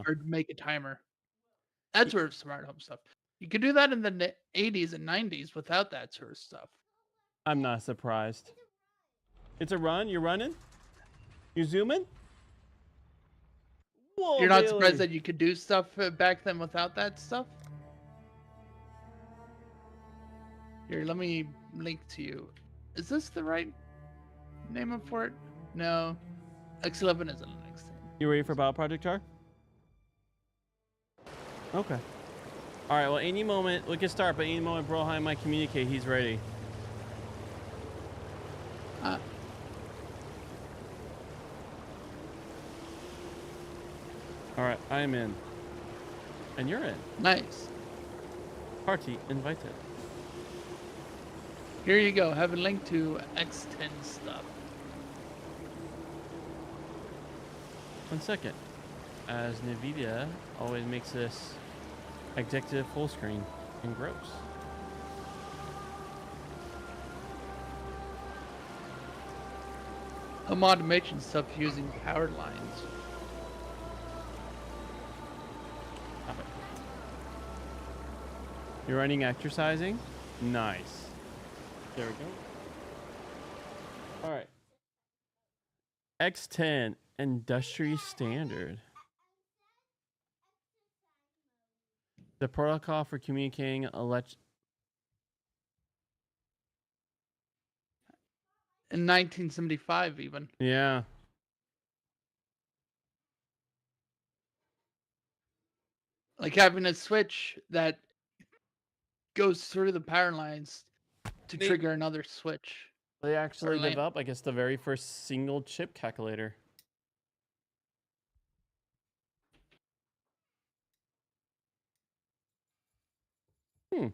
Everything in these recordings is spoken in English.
or make a timer. That's sort of smart home stuff. You could do that in the 80s and 90s without that sort of stuff. I'm not surprised. It's a run. You're running. You zooming. Whoa, You're not surprised Bailey. that you could do stuff back then without that stuff? Here, let me link to you. Is this the right name for it? No. X11 is a Linux thing. You ready for Battle Project Char? Okay. All right. Well, any moment we can start, but any moment Broheim might communicate, he's ready. All right, I'm in, and you're in. Nice. Party invited. Here you go. Have a link to X10 stuff. 1 second. As NVIDIA always makes this executive full screen and gross. Home automation stuff using power lines. You're running exercising? Nice. There we go. All right. X10 industry standard. The protocol for communicating In 1975 even. Yeah. Like having a switch that goes through the power lines to trigger another switch. They actually developed, I guess, the very first single chip calculator. Hmm.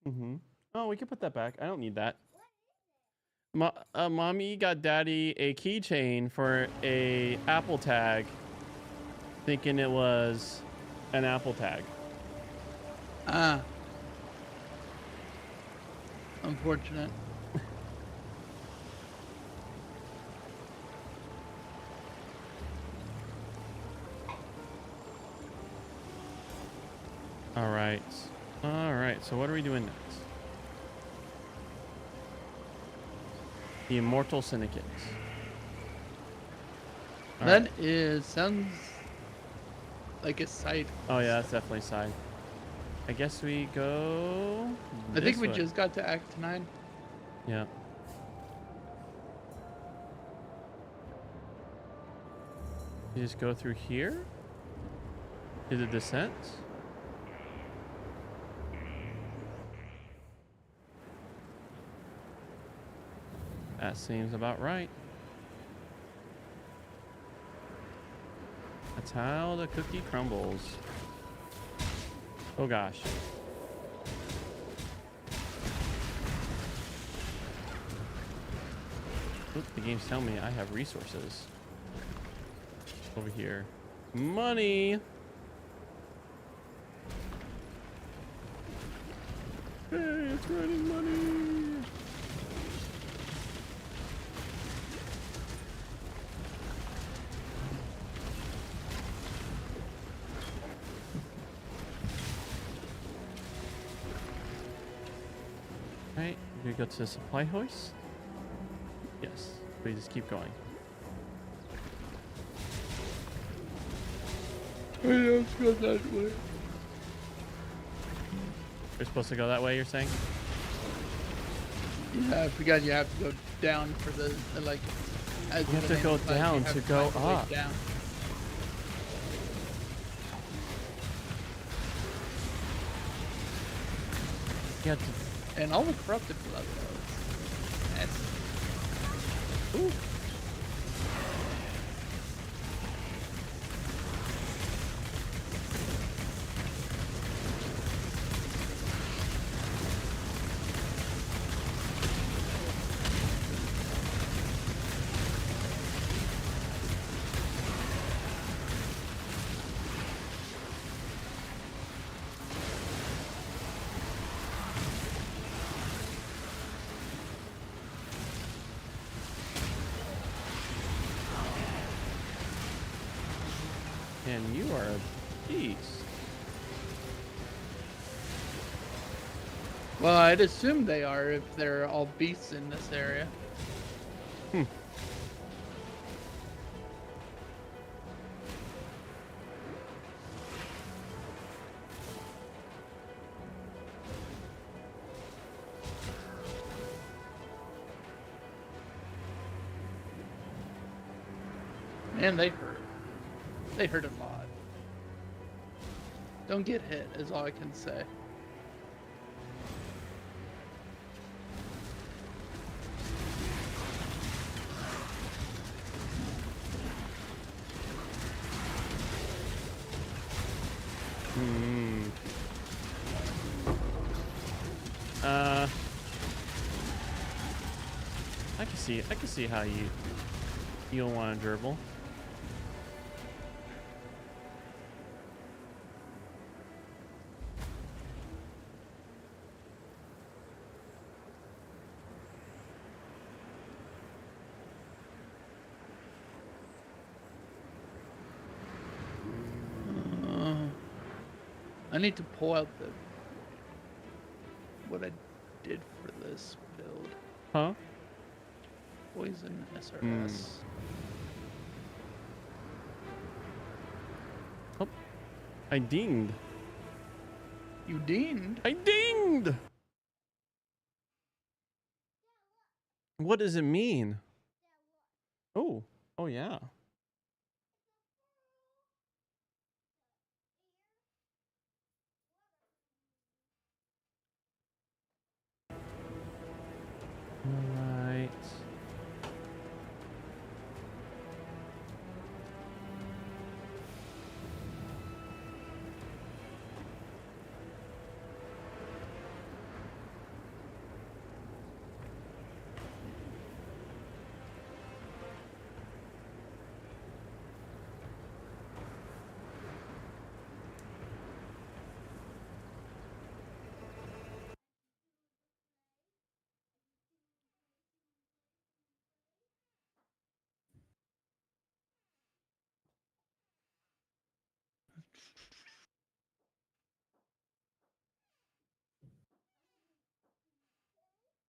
Mm-hmm. Oh, we can put that back. I don't need that. Mommy got daddy a keychain for a Apple tag, thinking it was an Apple tag. Unfortunate. All right. All right. So what are we doing next? The Immortal Syndicate. That sounds like a site. Oh yeah, that's definitely side. I guess we go. I think we just got to Act 9. Yeah. You just go through here to the descent. That seems about right. That's how the cookie crumbles. Oh gosh. Oop, the game's telling me I have resources. Over here. Money! Hey, it's running money! Right, we go to the supply hoist. Yes, we just keep going. Oh yeah, let's go that way. We're supposed to go that way, you're saying? Yeah, I forgot you have to go down for the like. As You have to go down to go up. Down. You have to. And all the corrupted blood though. That's. Ooh. Man, you are a beast. Well, I'd assume they are if they're all beasts in this area. Man, they hurt. They hurt a lot. Don't get hit, is all I can say. I can see how you'll want to dribble. I need to pull out what I did for this build. Huh? Poison SRS. Oh, I dinged. You dinged? I dinged! What does it mean? Oh, oh yeah. All right.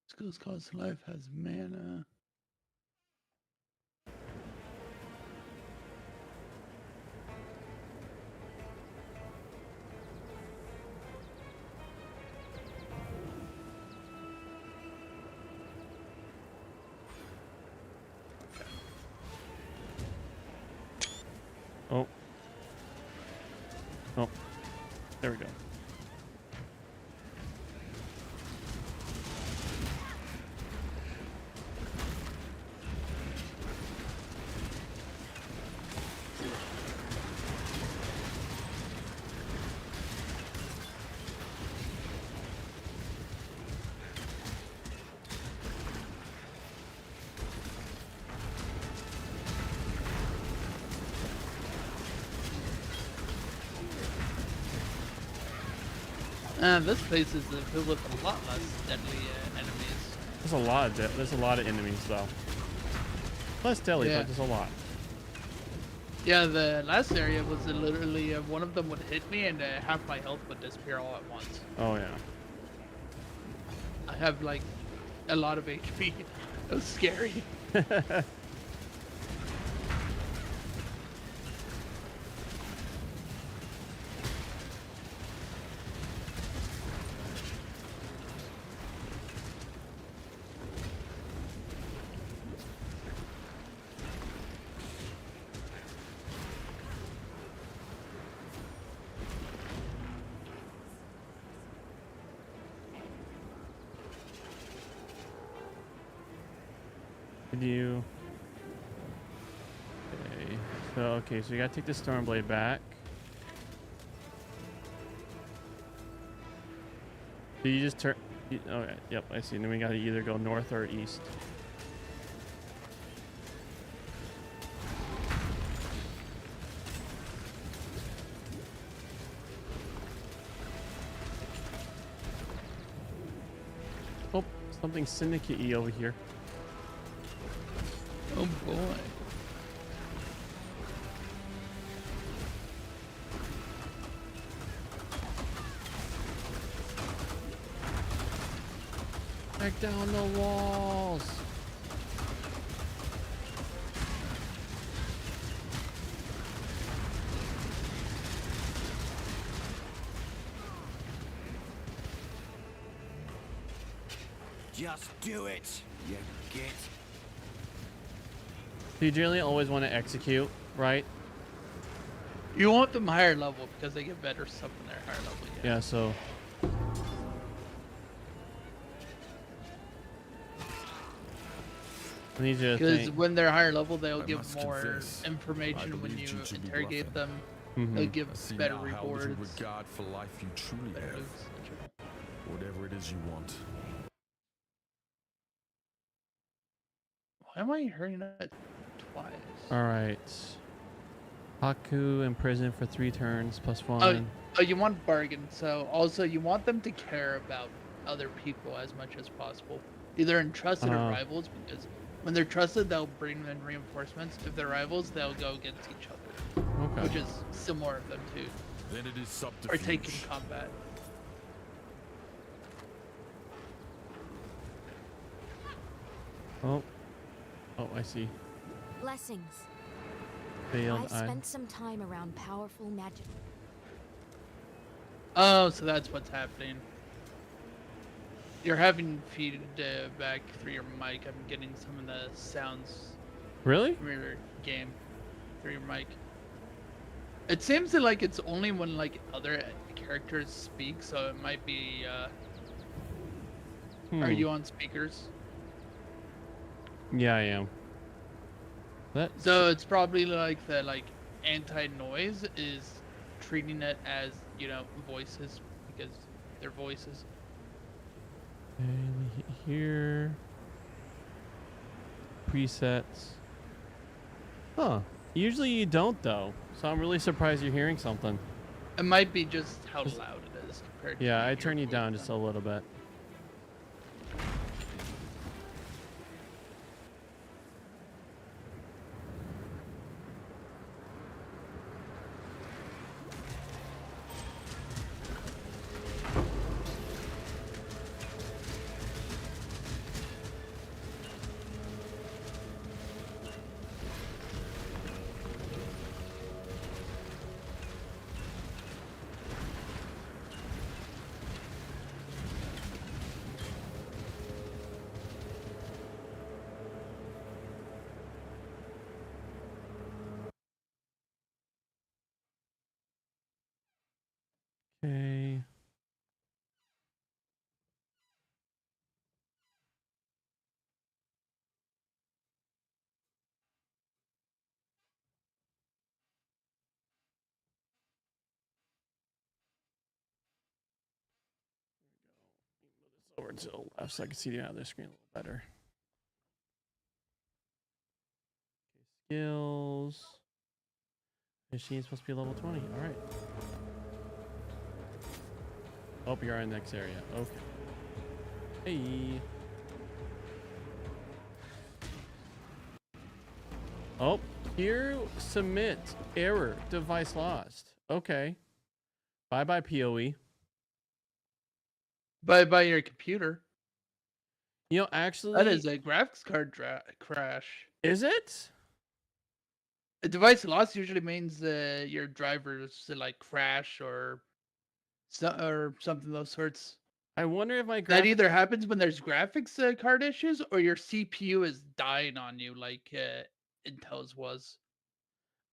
Skills cost life has mana. Oh. Oh. There we go. This place is filled with a lot less deadly enemies. There's a lot of enemies though. Less deadly, Yeah. but there's a lot. Yeah, the last area was literally one of them would hit me and half my health would disappear all at once. Oh yeah. I have like a lot of HP. It was scary. You okay, so you gotta take the Stormblade back. So you just turn okay, yep, I see. Then we gotta either go north or east. Oh, something syndicate-y over here. Oh boy. Break down the walls. Just do it, you git. You generally always want to execute, right? You want them higher level because they get better stuff when they're higher level. Yeah, so. I need you to Because think. when they're higher level, they'll I give must more confess, I information when believed you you to be interrogate bluffing. them. They'll Mhm. give I see better now how little rewards. regard for life you truly Better have. looks, etc. Whatever it is you want. Why am I hearing that twice? All right. Haku in prison for 3 turns plus 1. Oh, you want bargain. So also you want them to care about other people as much as possible. Either in trusted or rivals, because when they're trusted, they'll bring in reinforcements. If they're rivals, they'll go against each other, Okay. which is similar of them too. Then it is Or subterfuge. taking combat. Oh. Oh, I see. Blessings. Failed I've spent some time around powerful magic. Oh, so that's what's happening. You're having feed back through your mic. I'm getting some of the sounds Really? from your game through your mic. It seems that, like, it's only when like other characters speak, so it might be. Are you on speakers? Yeah, I am. That. So it's probably like the anti-noise is treating it as, you know, voices because they're voices. Okay, here. Presets. Huh. Usually you don't though, so I'm really surprised you're hearing something. It might be just how loud it is compared to. Yeah, I your turn you voice down then. just a little bit. Okay. Over to the left so I can see the other screen a little better. Okay, skills. Machine's supposed to be level 20. All right. Oh, you're in the next area. Okay. Hey. Oh, here submit error device lost. Okay. Bye bye PoE. By your computer. You know, actually, That is a graphics card crash. is it? A device loss usually means your drivers like crash or something of those sorts. I wonder if my That graphics. either happens when there's graphics card issues or your CPU is dying on you, like Intel's was.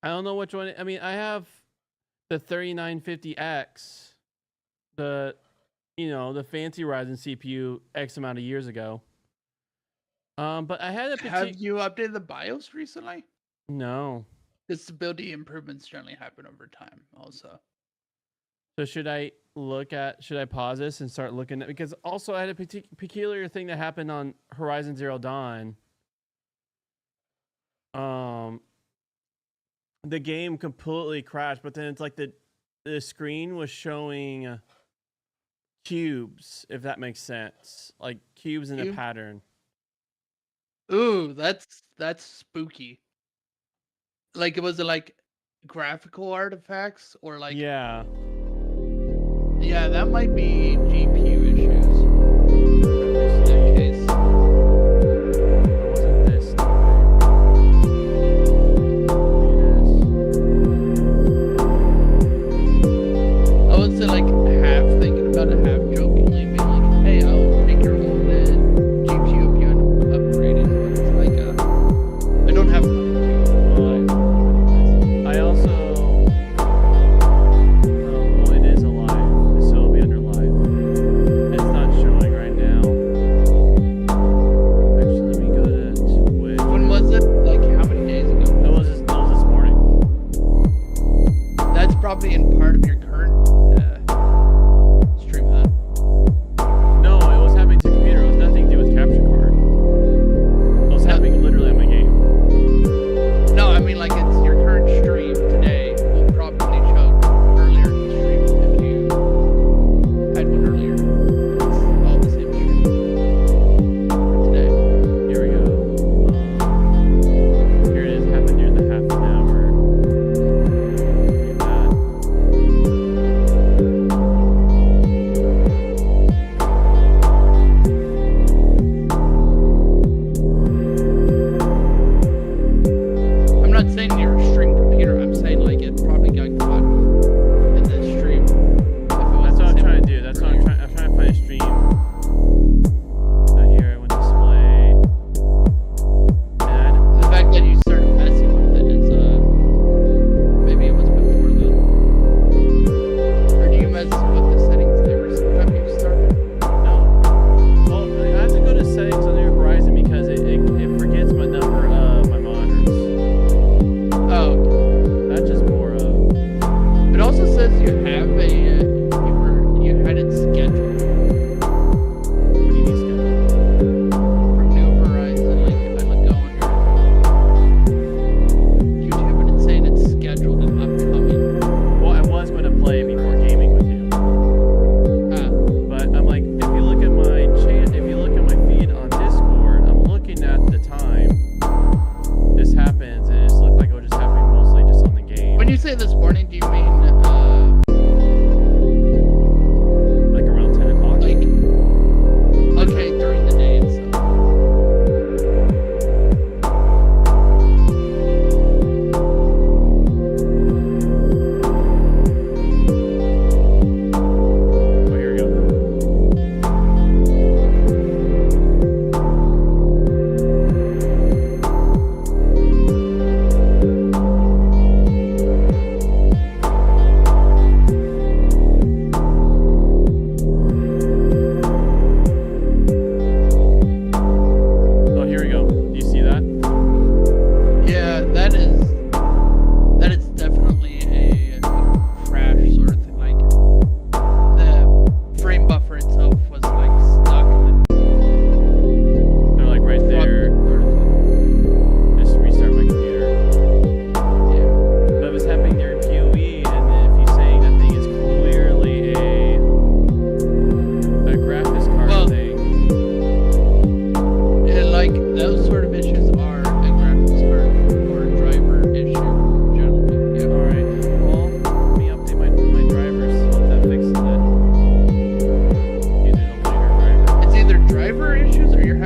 I don't know which one. I mean, I have the 3950X, the the fancy Ryzen CPU X amount of years ago. But I had a Have you updated the BIOS recently? No. The stability improvements generally happen over time, also. So should I pause this and start looking at, because also I had a peculiar thing that happened on Horizon Zero Dawn. The game completely crashed, but then it's like the screen was showing cubes, if that makes sense, like cubes in a pattern. Ooh, that's spooky. Like, was it like graphical artifacts or like? Yeah. Yeah, that might be GPU issues.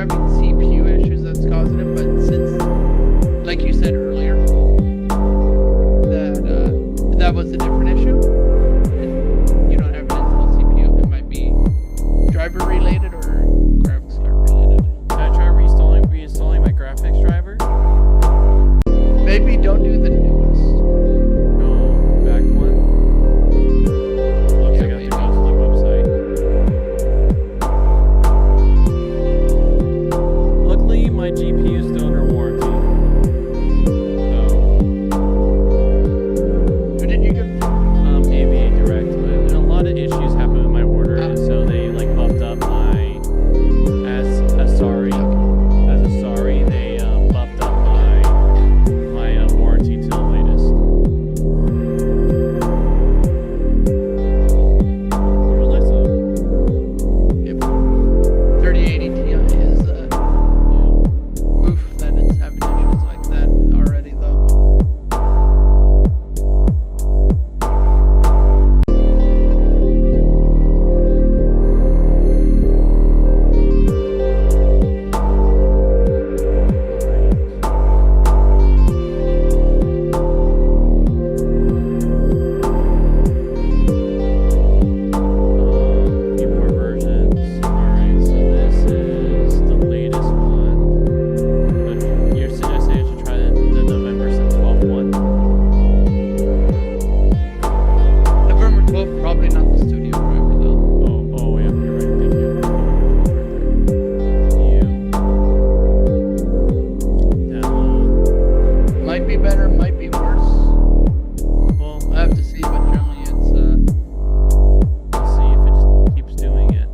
having CPU issues that's causing it, but since, like you said earlier, that was a different issue, and you don't have an Intel CPU, it might be driver related or graphics card related. Should I try reinstalling my graphics driver? Maybe don't do the newest. Go back one. Looks like I have to go to the website. Luckily, my GPU is still under warranty. Who did you get? AVA Direct, but a lot of issues happened with my order, and so they like bumped up my as a sorry, they bumped up my warranty to the latest. Which was nice though. Yep. 3080 Ti is oof that it's having issues like that already though. Few more versions. Alright, so this is the latest one. But you're suggesting I should try the November 12th one. November 12th, probably not the studio driver though. Oh, yeah, you're right. Thank you. Download. Might be better, might be worse. Well, I have to see, but generally it's let's see if it just keeps doing it.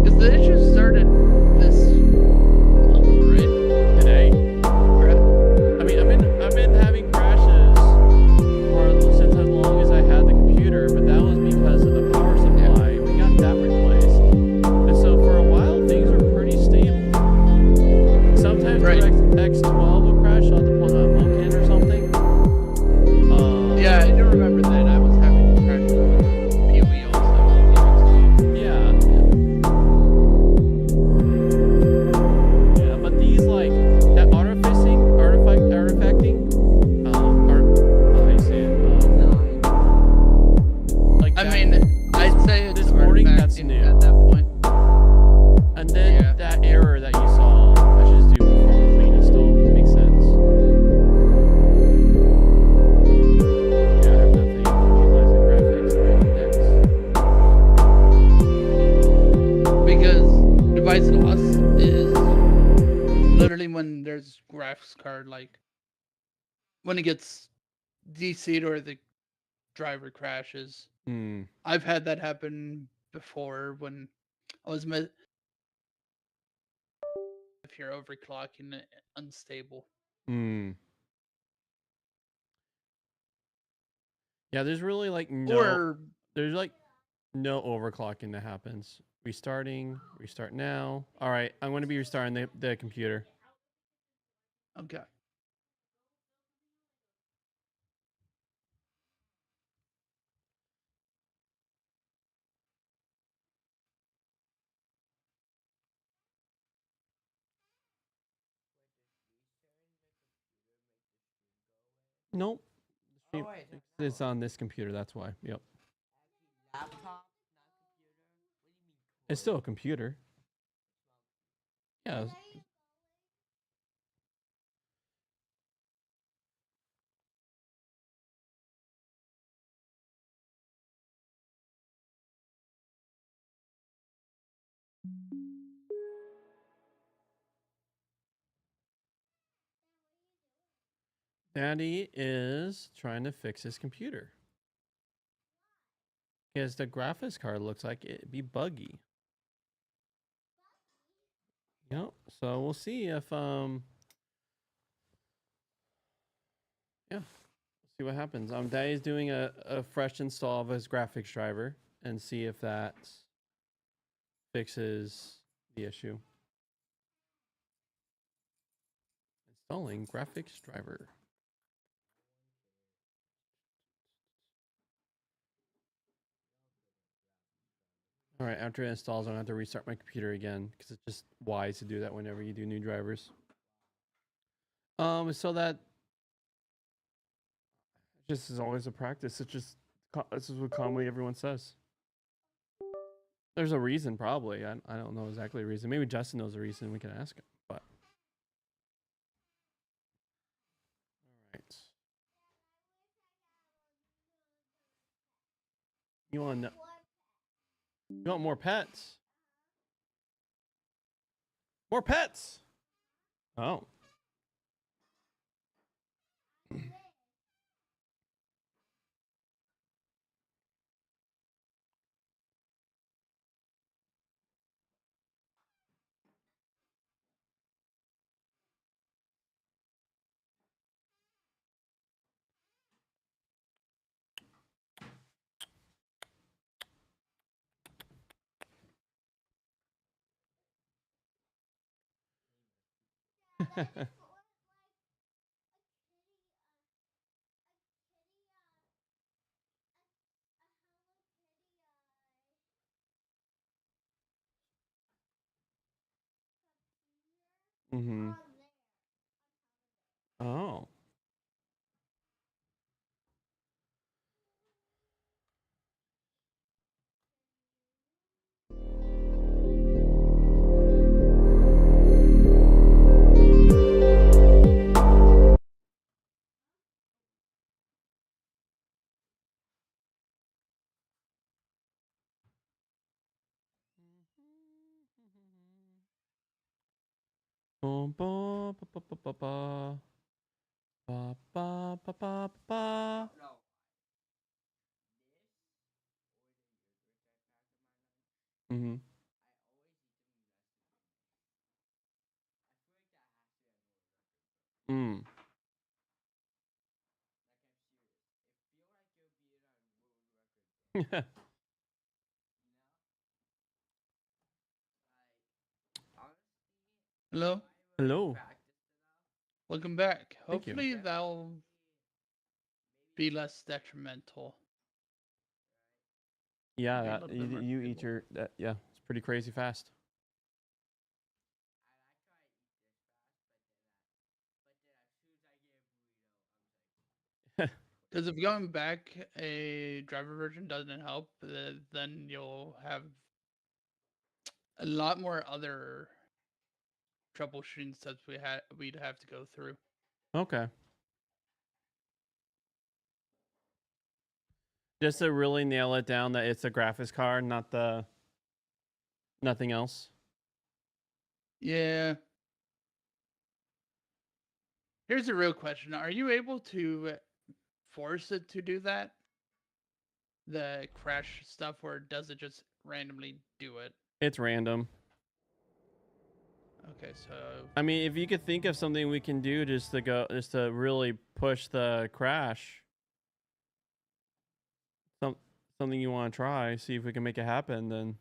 because the issue started this month, right? Today? Or- I mean, I've been having crashes since as long as I had the computer, but that was because of the power supply. We got that replaced, and so for a while things were pretty stable. Sometimes Right. X12 will crash on the Vulkan or something. Yeah, I do remember that. I was having crashes with PoE also on the X12. Yeah, but these like that artifacting, how you say it? Like I that- mean, I'd say it's this morning, that's artifacting new. at that point. and then yeah. that error that you saw, I should just do perform a clean install. Makes sense. Yeah, I have nothing utilizing graphics or index. Because device loss is literally when there's graphics card, like when it gets DC'd or the driver crashes. Hmm. I've had that happen before when I was if you're overclocking it unstable. Hmm. Yeah, there's really like Or there's like no overclocking that happens. Restart now. All right, I'm going to be restarting the computer. okay. Nope. It's on this computer, that's why. Yep. It's still a computer. Yeah. Daddy is trying to fix his computer. Because the graphics card looks like it'd be buggy. Yep. So we'll see if yeah. See what happens. Daddy's doing a fresh install of his graphics driver and see if that fixes the issue. Installing graphics driver. All right, after it installs, I'm gonna have to restart my computer again because it's just wise to do that whenever you do new drivers. So that just is always a practice. It's just this is what commonly everyone says. There's a reason, probably. I don't know exactly the reason. Maybe Justin knows the reason. We can ask him. But all right, you want more pets? More pets? Oh. Mm-hmm. Oh. Bum, ba, ba, ba, ba, ba, ba. Ba, ba, ba, ba, ba. Mm-hmm. Mm. Hello, Hello. welcome back. Thank you. Hopefully that'll be less detrimental. Yeah, Maybe a that, little bit more you eat stable. your that. Yeah, it's pretty crazy fast. Because if going back a driver version doesn't help, then you'll have a lot more other troubleshooting steps we'd have to go through. Okay. Just to really nail it down that it's a graphics card, not the nothing else. Yeah. Here's a real question: are you able to force it to do that? The crash stuff, or does it just randomly do it? It's random. Okay, so I mean, if you could think of something we can do just to really push the crash, something you want to try, see if we can make it happen, then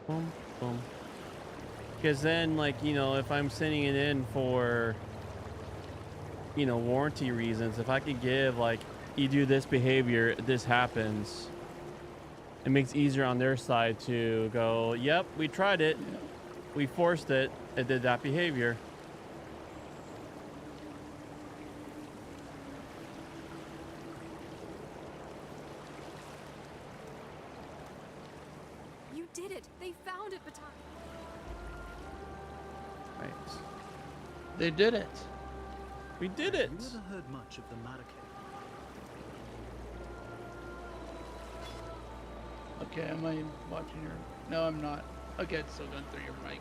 boom, boom. Because then, like, if I'm sending it in for, warranty reasons, if I could give, like, you do this behavior, this happens, it makes it easier on their side to go, yep, we tried it, yeah. we forced it, it did that behavior. You did it! They found it, Baton. Right. They did it. We did it. Have you ever heard much of the Maracay? Okay, am I watching your? No, I'm not. Okay, it's still going through your mic.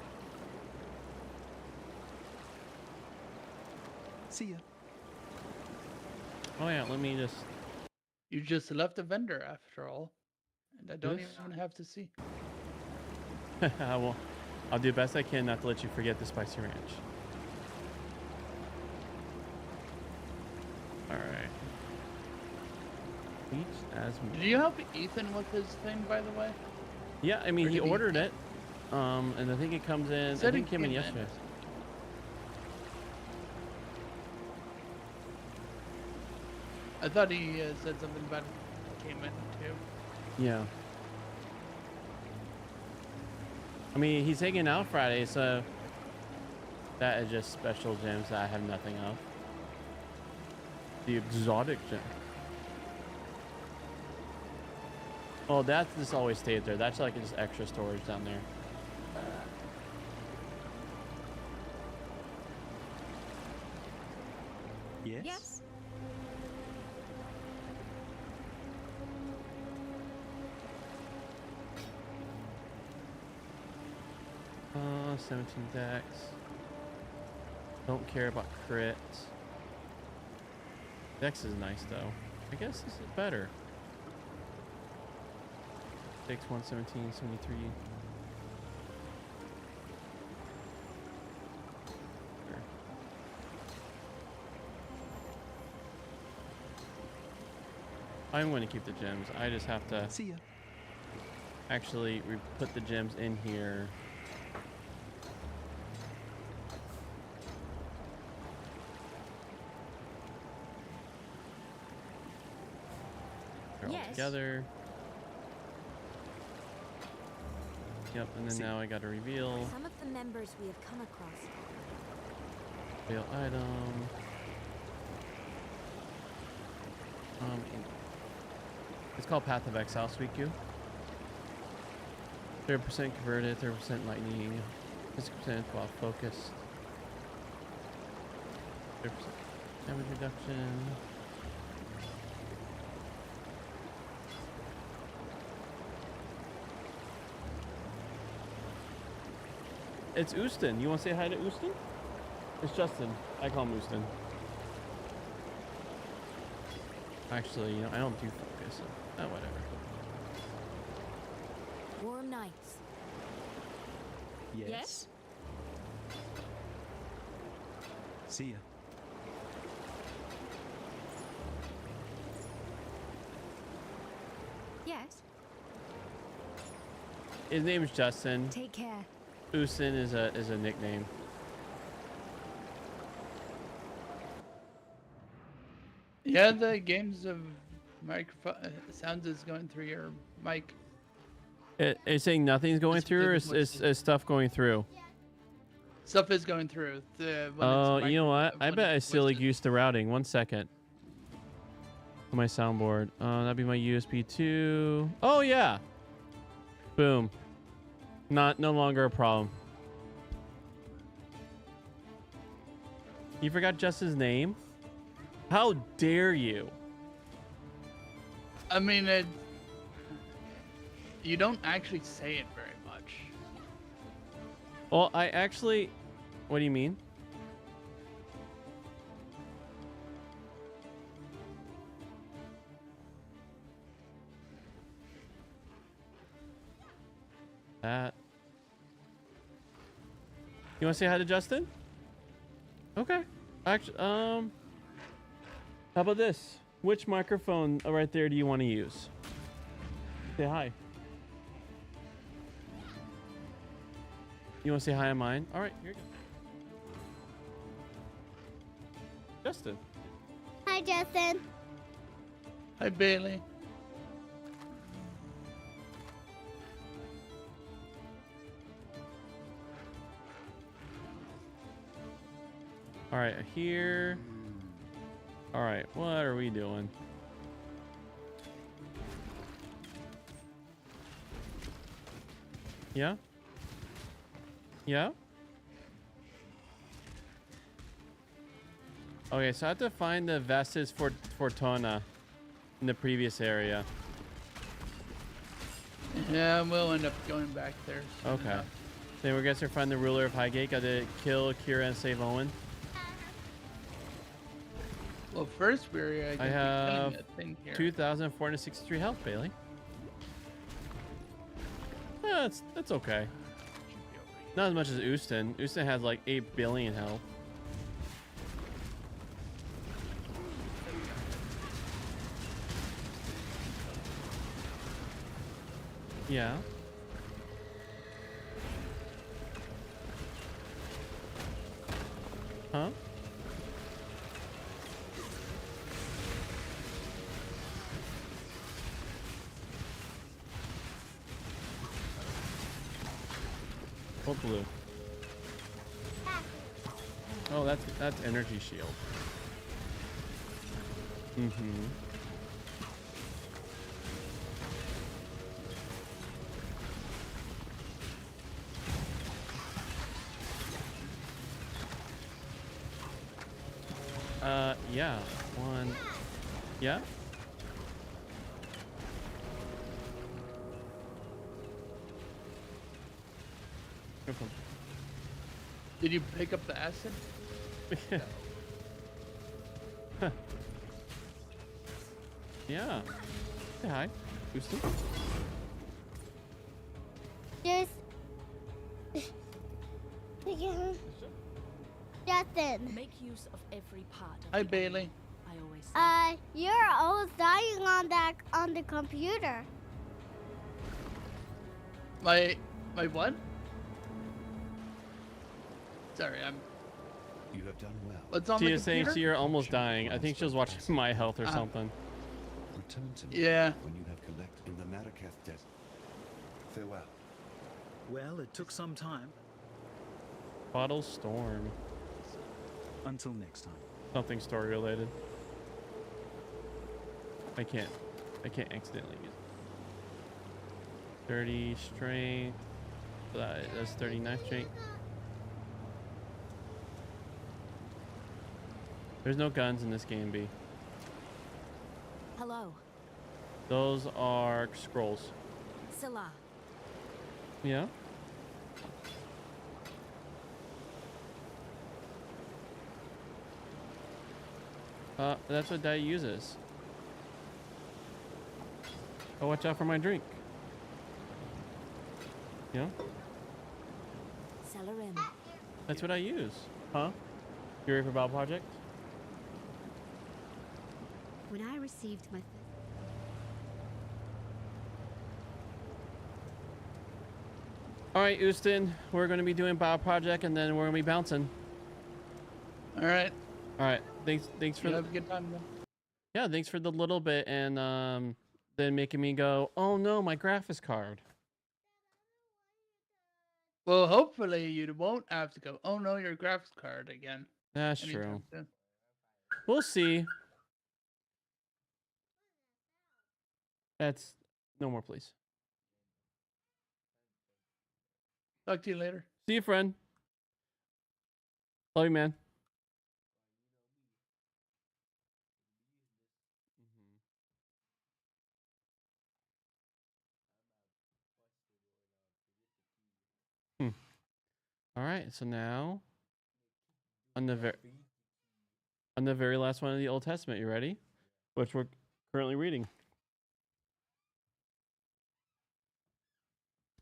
See ya. Oh yeah, let me just. You just left a vendor after all, and I don't Yes. even have to see. I'll do the best I can not to let you forget the spicy ranch. All right. Each as Did you help Ethan with his thing, by the way? yeah, I mean Or he did he- ordered it. And I think it comes in. I Said think it came in came yesterday. I thought he said something about it came in too. Yeah. I mean, he's hanging out Friday, so that is just special gems that I have nothing of. The exotic gem. Oh, that just always stays there. That's like just extra storage down there. Yes? Yes. Uh, 17 dex. Don't care about crits. Dex is nice though. I guess this is better. 6, 117, 73. Sure. I'm going to keep the gems. I just have to See ya. actually put the gems in here. They're all Yes. together. Yep, and then now I gotta reveal. Some of the members we have come across. Reveal item. It's called Path of Exile, Sweet Q. 30% converted, 30% lightning, 50% while focused. 30% damage reduction. It's Houston. You want to say hi to Houston? It's Justin. I call him Houston. Actually, you know, I don't do focus, so whatever. Warm nights. Yes. See ya. Yes. His name is Justin. Take care. Houston is a nickname. Yeah, the games of microphone sounds is going through your mic. It's saying nothing's going It's through, or because what's is stuff going through? Stuff is going through. Oh, you know what? I bet I silly goosed the routing. 1 second. On my soundboard. That'd be my USB 2. Oh yeah. Boom. No longer a problem. You forgot Justin's name? How dare you? I mean, you don't actually say it very much. Well, I actually... What do you mean? That. You want to say hi to Justin? Okay. Actually, how about this? Which microphone right there do you want to use? Say hi. You want to say hi on mine? All right, here you go. Justin. Hi, Justin. Hi, Bailey. All right, here. All right, what are we doing? Yeah? Yeah? Okay, so I have to find the Vestas Fortuna in the previous area. Yeah, we'll end up going back there. soon Okay. enough. Then we're gonna find the ruler of Highgate. Got to kill Kira and save Owen. Well, first we're gonna be have killing that thing here. 2,463 health, Bailey. That's okay. Not as much as Houston. Houston has like 8 billion health. Yeah. Huh? What blue? Oh, that's energy shield. Mm-hmm. Yeah. One. Yeah? Go for Did you pick up the acid? it. Yeah. Say hi, Houston. There's Justin. Make use of every part of Hi, the Bailey. I always say. You're always dying on the computer. My what? Sorry, You have done well. what's on She the is saying computer? you're almost dying. I think she was watching My Health or something. Return to me Yeah. when you have collected in the Marakath desert. Farewell. Well, it took some time. Bottle Storm. Until next time. Something story related. I can't accidentally use it. 30 strength. That's 39 strength. There's no guns in this game, B. Hello, Those are scrolls. Scylla. Yeah? That's what Dai uses. Oh, watch out for my drink. Yeah? Celerim. That's what I use. Huh? You ready for Battle Project? When I received my All right, Houston, we're going to be doing Battle Project, and then we're going to be bouncing. All right. All right. Thanks for You have a good time then. yeah, thanks for the little bit, and then making me go, oh no, my graphics card. Well, hopefully you won't have to go. Oh no, your graphics card again. That's anytime true. soon. We'll see. That's no more, please. Talk to you later. See you, friend. Love you, man. All right, so now on the very last one of the Old Testament, you ready? Which we're currently reading.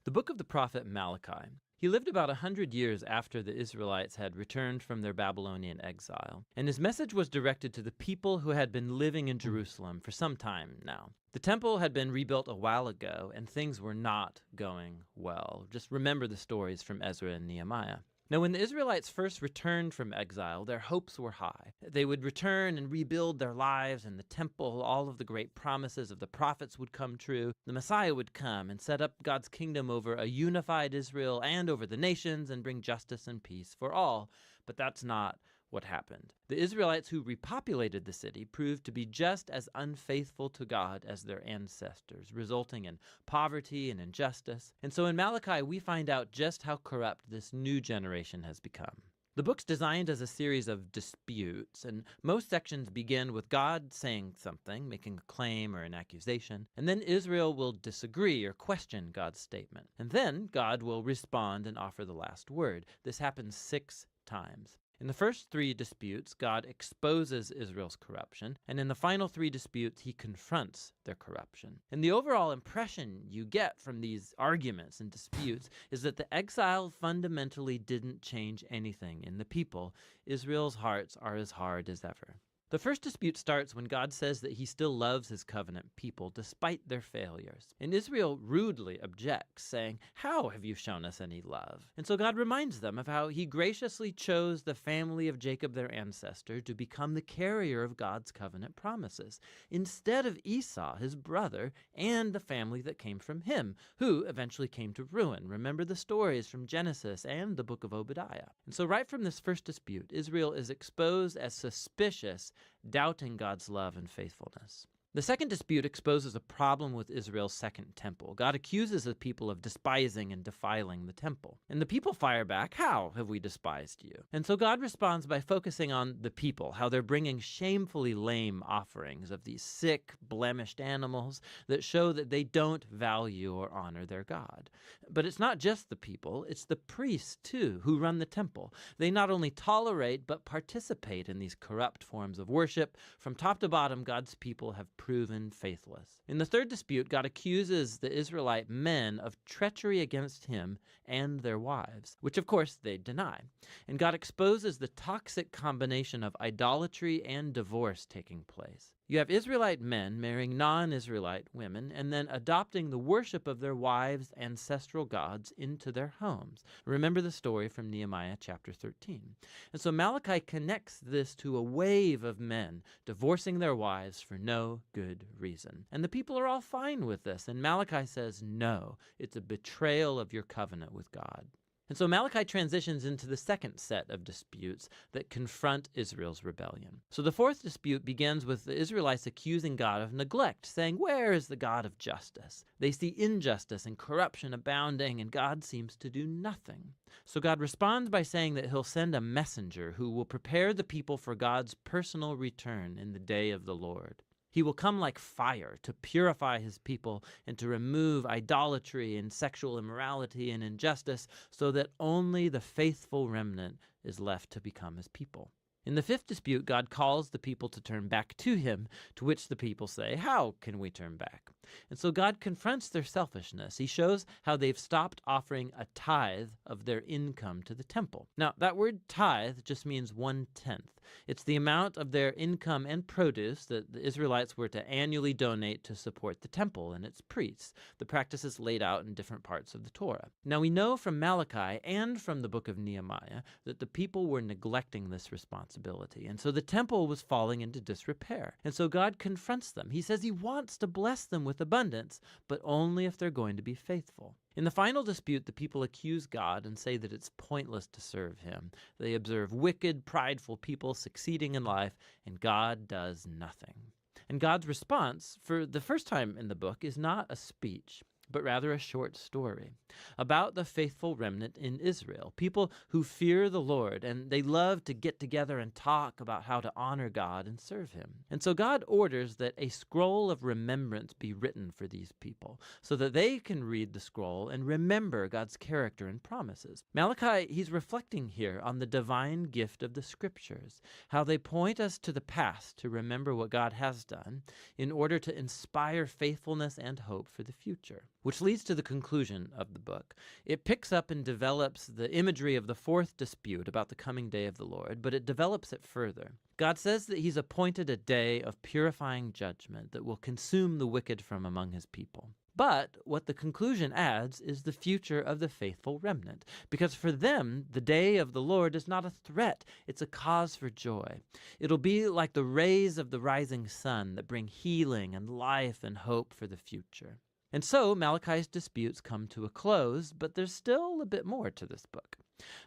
The book of the prophet Malachi. He lived about 100 years after the Israelites had returned from their Babylonian exile, and his message was directed to the people who had been living in Jerusalem for some time now. The temple had been rebuilt a while ago, and things were not going well. Just remember the stories from Ezra and Nehemiah. Now, when the Israelites first returned from exile, their hopes were high. They would return and rebuild their lives and the temple. All of the great promises of the prophets would come true. The Messiah would come and set up God's kingdom over a unified Israel and over the nations and bring justice and peace for all. But that's not what happened. The Israelites who repopulated the city proved to be just as unfaithful to God as their ancestors, resulting in poverty and injustice. And so in Malachi, we find out just how corrupt this new generation has become. The book's designed as a series of disputes, and most sections begin with God saying something, making a claim or an accusation, and then Israel will disagree or question God's statement. And then God will respond and offer the last word. This happens 6 times. In the first 3 disputes, God exposes Israel's corruption, and in the final 3 disputes, he confronts their corruption. And the overall impression you get from these arguments and disputes is that the exile fundamentally didn't change anything in the people. Israel's hearts are as hard as ever. The first dispute starts when God says that he still loves his covenant people despite their failures. And Israel rudely objects, saying, "How have you shown us any love?" And so God reminds them of how he graciously chose the family of Jacob, their ancestor, to become the carrier of God's covenant promises, instead of Esau, his brother, and the family that came from him, who eventually came to ruin. Remember the stories from Genesis and the book of Obadiah. And so right from this first dispute, Israel is exposed as suspicious, doubting God's love and faithfulness. The second dispute exposes a problem with Israel's second temple. God accuses the people of despising and defiling the temple. And the people fire back, "How have we despised you?" And so God responds by focusing on the people, how they're bringing shamefully lame offerings of these sick, blemished animals that show that they don't value or honor their God. But it's not just the people, it's the priests too who run the temple. They not only tolerate but participate in these corrupt forms of worship. From top to bottom, God's people have proven faithless. In the third dispute, God accuses the Israelite men of treachery against him and their wives, which of course they deny. And God exposes the toxic combination of idolatry and divorce taking place. You have Israelite men marrying non-Israelite women and then adopting the worship of their wives' ancestral gods into their homes. Remember the story from Nehemiah chapter 13. And so Malachi connects this to a wave of men divorcing their wives for no good reason. And the people are all fine with this. And Malachi says, no, it's a betrayal of your covenant with God. And so Malachi transitions into the second set of disputes that confront Israel's rebellion. So the fourth dispute begins with the Israelites accusing God of neglect, saying, "Where is the God of justice?" They see injustice and corruption abounding, and God seems to do nothing. So God responds by saying that he'll send a messenger who will prepare the people for God's personal return in the day of the Lord. He will come like fire to purify his people and to remove idolatry and sexual immorality and injustice so that only the faithful remnant is left to become his people. In the fifth dispute, God calls the people to turn back to him, to which the people say, "How can we turn back?" And so God confronts their selfishness. He shows how they've stopped offering a tithe of their income to the temple. Now, that word tithe just means 1/10. It's the amount of their income and produce that the Israelites were to annually donate to support the temple and its priests, the practices laid out in different parts of the Torah. Now, we know from Malachi and from the book of Nehemiah that the people were neglecting this responsibility, and so the temple was falling into disrepair. And so God confronts them. He says he wants to bless them with abundance, but only if they're going to be faithful. In the final dispute, the people accuse God and say that it's pointless to serve him. They observe wicked, prideful people succeeding in life, and God does nothing. And God's response, for the first time in the book, is not a speech, but rather a short story about the faithful remnant in Israel, people who fear the Lord, and they love to get together and talk about how to honor God and serve him. And so God orders that a scroll of remembrance be written for these people so that they can read the scroll and remember God's character and promises. Malachi, he's reflecting here on the divine gift of the scriptures, how they point us to the past to remember what God has done in order to inspire faithfulness and hope for the future. Which leads to the conclusion of the book. It picks up and develops the imagery of the fourth dispute about the coming day of the Lord, but it develops it further. God says that he's appointed a day of purifying judgment that will consume the wicked from among his people. But what the conclusion adds is the future of the faithful remnant, because for them, the day of the Lord is not a threat, it's a cause for joy. It'll be like the rays of the rising sun that bring healing and life and hope for the future. And so Malachi's disputes come to a close, but there's still a bit more to this book.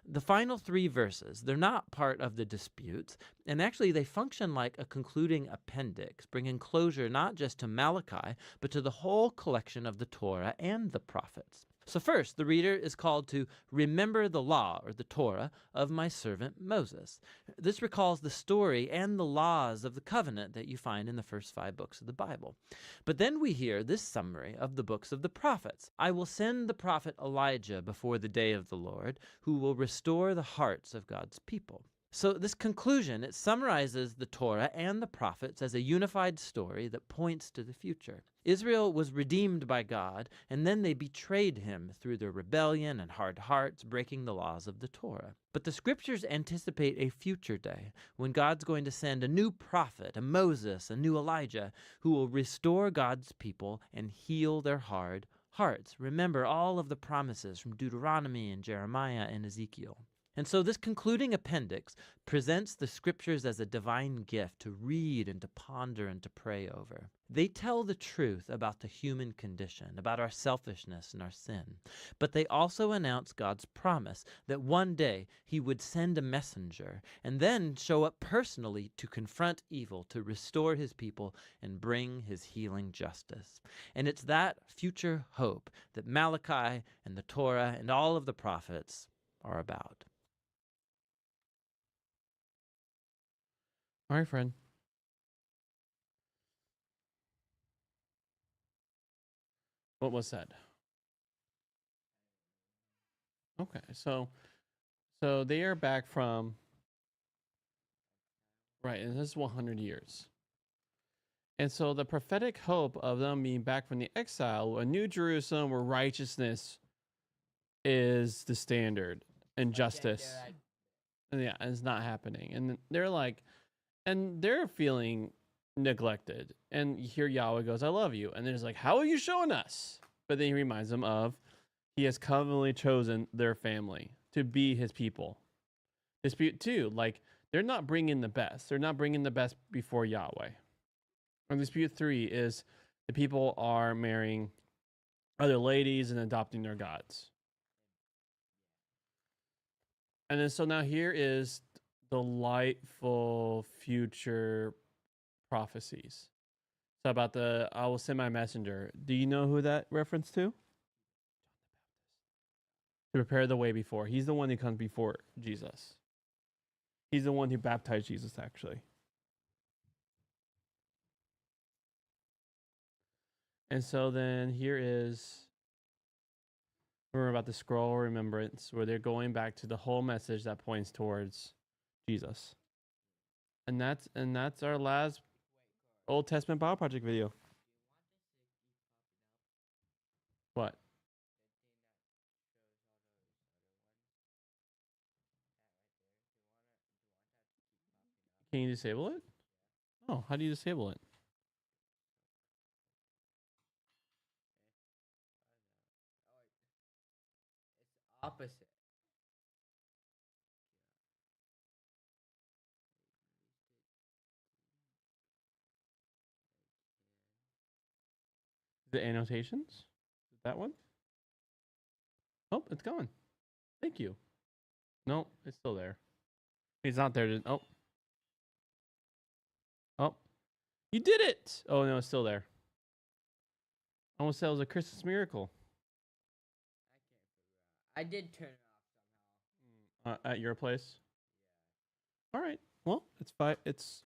The final 3 verses, they're not part of the disputes, and actually they function like a concluding appendix, bringing closure not just to Malachi, but to the whole collection of the Torah and the prophets. So first, the reader is called to remember the law, or the Torah, of my servant Moses. This recalls the story and the laws of the covenant that you find in the first 5 books of the Bible. But then we hear this summary of the books of the prophets. I will send the prophet Elijah before the day of the Lord, who will restore the hearts of God's people. So this conclusion, it summarizes the Torah and the prophets as a unified story that points to the future. Israel was redeemed by God, and then they betrayed him through their rebellion and hard hearts, breaking the laws of the Torah. But the scriptures anticipate a future day when God's going to send a new prophet, a Moses, a new Elijah, who will restore God's people and heal their hard hearts. Remember all of the promises from Deuteronomy and Jeremiah and Ezekiel. And so this concluding appendix presents the scriptures as a divine gift to read and to ponder and to pray over. They tell the truth about the human condition, about our selfishness and our sin. But they also announce God's promise that one day he would send a messenger and then show up personally to confront evil, to restore his people and bring his healing justice. And it's that future hope that Malachi and the Torah and all of the prophets are about. All right, friend. What was said? Okay, so they are back from right, and this is 100 years. And so the prophetic hope of them being back from the exile, a new Jerusalem where righteousness is the standard and justice. And yeah, and it's not happening. And they're like, and they're feeling neglected. And here Yahweh goes, I love you. And then it's like, how are you showing us? But then he reminds them of he has covenantally chosen their family to be his people. Dispute 2, like they're not bringing the best. They're not bringing the best before Yahweh. And dispute 3 is the people are marrying other ladies and adopting their gods. And then so now here is delightful future prophecies. So about the I will send my messenger. Do you know who that reference to? To prepare the way before. He's the one who comes before Jesus. He's the one who baptized Jesus, actually. And so then here is, remember about the scroll of remembrance, where they're going back to the whole message that points towards Jesus. And that's our last Old Testament Bible Project video. What? Can you disable it? Oh, how do you disable it? Opposite. The annotations? That one? Oh, it's gone. Thank you. No, it's still there. It's not there. Oh. Oh. You did it! Oh, no, it's still there. I almost said it was a Christmas miracle. I did turn it off somehow. At your place? Yeah. All right. Well, it's fine. It's